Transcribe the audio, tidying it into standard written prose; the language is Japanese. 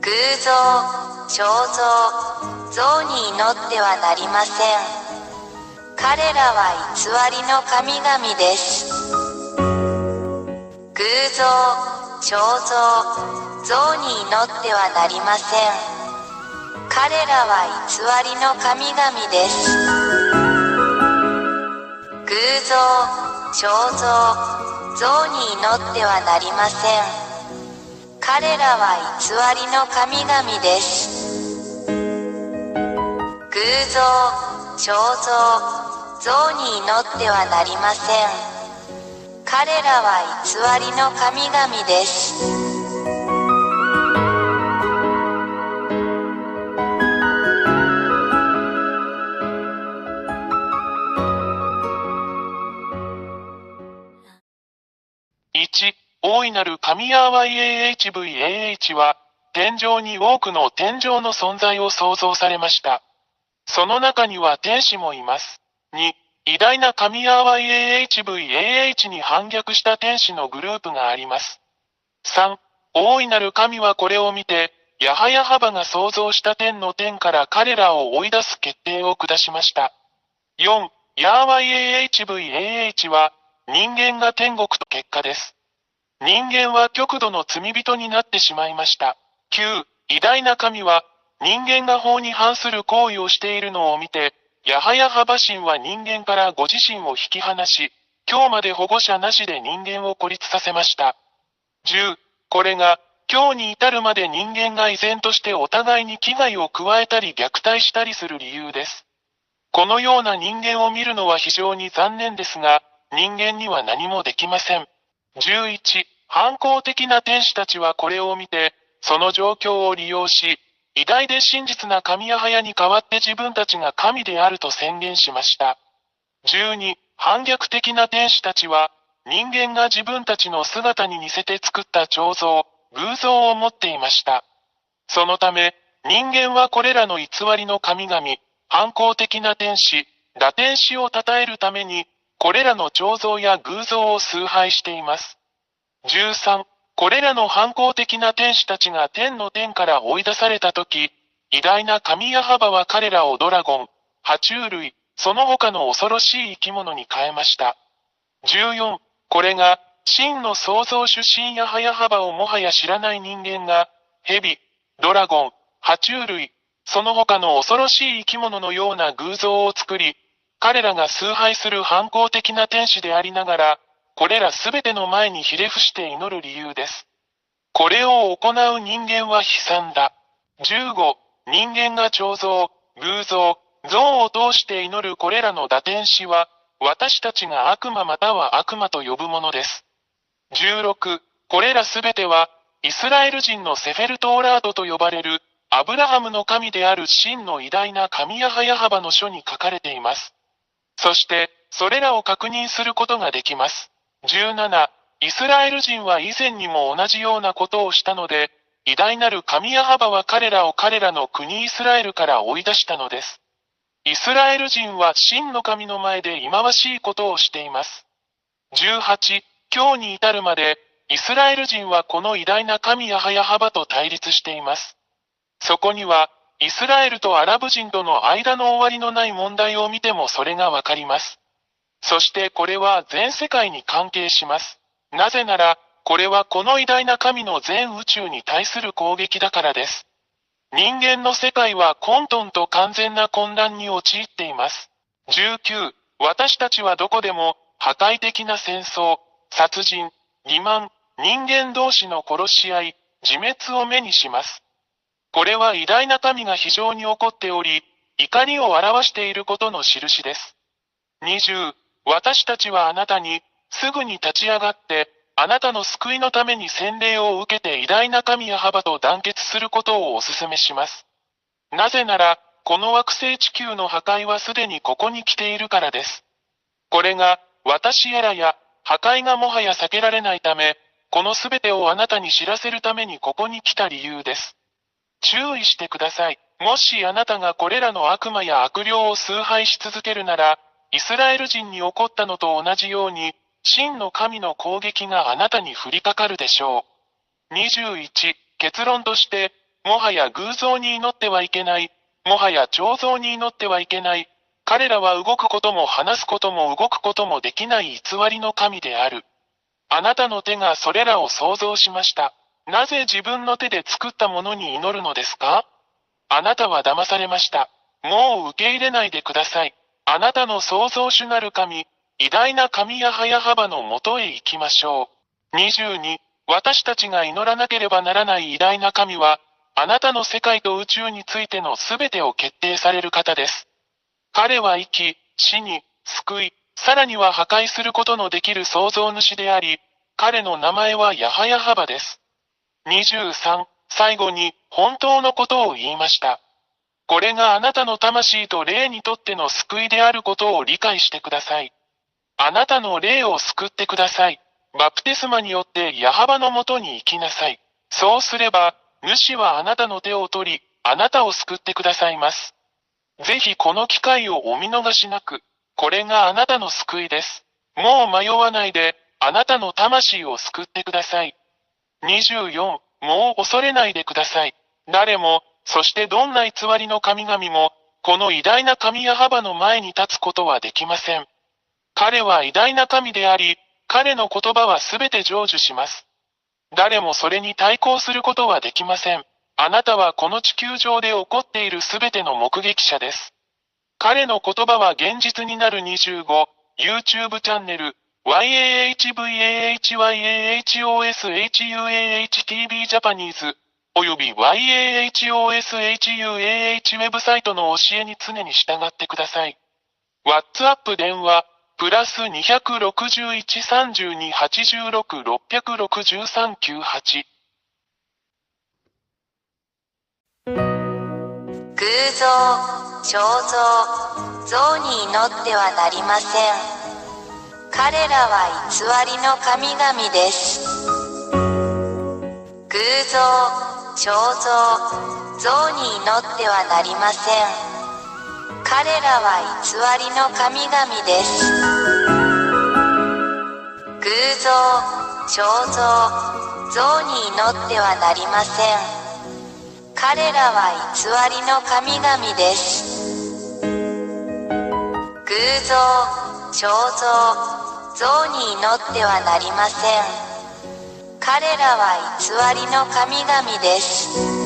偶像、肖像、像に祈ってはなりません。彼らは偽りの神々です。偶像、肖像、像に祈ってはなりません。彼らは偽りの神々です。偶像、肖像、像に祈ってはなりません。彼らは偽りの神々です。偶像、肖像、像に祈ってはなりません。彼らは偽りの神々です。1、大いなる神ヤーワ YAHVAH は、天上に多くの天上の存在を創造されました。その中には天使もいます。2、偉大な神ヤーワ YAHVAH に反逆した天使のグループがあります。3、大いなる神はこれを見て、ヤハヤハバが創造した天の天から彼らを追い出す決定を下しました。4、ヤーワ YAHVAH は、人間が天国と結果です。人間は極度の罪人になってしまいました。9、偉大な神は、人間が法に反する行為をしているのを見て、ヤハヤハバ神は人間からご自身を引き離し、今日まで保護者なしで人間を孤立させました。10、これが、今日に至るまで人間が依然としてお互いに危害を加えたり虐待したりする理由です。このような人間を見るのは非常に残念ですが、人間には何もできません。11、反抗的な天使たちはこれを見て、その状況を利用し、偉大で真実な神ヤハヤに代わって自分たちが神であると宣言しました。12、反逆的な天使たちは、人間が自分たちの姿に似せて作った彫像、偶像を持っていました。そのため、人間はこれらの偽りの神々、反抗的な天使、堕天使を称えるために、これらの彫像や偶像を崇拝しています。13、これらの反抗的な天使たちが天の天から追い出されたとき、偉大な神ヤハバは彼らをドラゴン、爬虫類、その他の恐ろしい生き物に変えました。14、これが、真の創造主神ヤハヤハバをもはや知らない人間が、蛇、ドラゴン、爬虫類、その他の恐ろしい生き物のような偶像を作り、彼らが崇拝する反抗的な天使でありながら、これらすべての前にひれ伏して祈る理由です。これを行う人間は悲惨だ。15、人間が彫像、偶像、像を通して祈るこれらの堕天使は、私たちが悪魔または悪魔と呼ぶものです。16、これらすべては、イスラエル人のセフェルトーラードと呼ばれる、アブラハムの神である真の偉大な神ヤハヤハバの書に書かれています。そして、それらを確認することができます。17、イスラエル人は以前にも同じようなことをしたので、偉大なる神ヤハバは彼らを彼らの国イスラエルから追い出したのです。イスラエル人は真の神の前で忌まわしいことをしています。18、今日に至るまで、イスラエル人はこの偉大な神ヤハヤハバと対立しています。そこには、イスラエルとアラブ人との間の終わりのない問題を見てもそれがわかります。そしてこれは全世界に関係します。なぜなら、これはこの偉大な神の全宇宙に対する攻撃だからです。人間の世界は混沌と完全な混乱に陥っています。19、私たちはどこでも破壊的な戦争、殺人、欺瞞、人間同士の殺し合い、自滅を目にします。これは偉大な神が非常に怒っており、怒りを表していることの印です。20、私たちはあなたに、すぐに立ち上がって、あなたの救いのために洗礼を受けて偉大な神ヤハバと団結することをお勧めします。なぜなら、この惑星地球の破壊はすでにここに来ているからです。これが、私やらや、破壊がもはや避けられないため、このすべてをあなたに知らせるためにここに来た理由です。注意してください。もしあなたがこれらの悪魔や悪霊を崇拝し続けるなら、イスラエル人に起こったのと同じように、真の神の攻撃があなたに降りかかるでしょう。21、結論として、もはや偶像に祈ってはいけない。もはや彫像に祈ってはいけない。彼らは動くことも話すことも動くこともできない偽りの神である。あなたの手がそれらを創造しました。なぜ自分の手で作ったものに祈るのですか？あなたは騙されました。もう受け入れないでください。あなたの創造主なる神、偉大な神ヤハヤハバのもとへ行きましょう。22、私たちが祈らなければならない偉大な神は、あなたの世界と宇宙についてのすべてを決定される方です。彼は生き、死に、救い、さらには破壊することのできる創造主であり、彼の名前はヤハヤハバです。23、最後に、本当のことを言いました。これがあなたの魂と霊にとっての救いであることを理解してください。あなたの霊を救ってください。バプテスマによってヤハバのもとに行きなさい。そうすれば、主はあなたの手を取り、あなたを救ってくださいます。ぜひこの機会をお見逃しなく。これがあなたの救いです。もう迷わないで、あなたの魂を救ってください。24、もう恐れないでください。誰も、そしてどんな偽りの神々も、この偉大な神ヤハバの前に立つことはできません。彼は偉大な神であり、彼の言葉はすべて成就します。誰もそれに対抗することはできません。あなたはこの地球上で起こっているすべての目撃者です。彼の言葉は現実になる25、YouTube チャンネル、YAHVAHYAHOSHUAHTV ジャパニーズ、および YAHOSHUAH ウェブサイトの教えに常に従ってください。WhatsApp 電話、プラス261-32-86-663-98。偶像、彫像、像に祈ってはなりません。彼らは偽りの神々です。偶像、彫像、像に祈ってはなりません。彼らは偽りの神々です。偶像、彫像、像に祈ってはなりません。彼らは偽りの神々です。偶像、彫像、像に祈ってはなりません。彼らは偽りの神々です。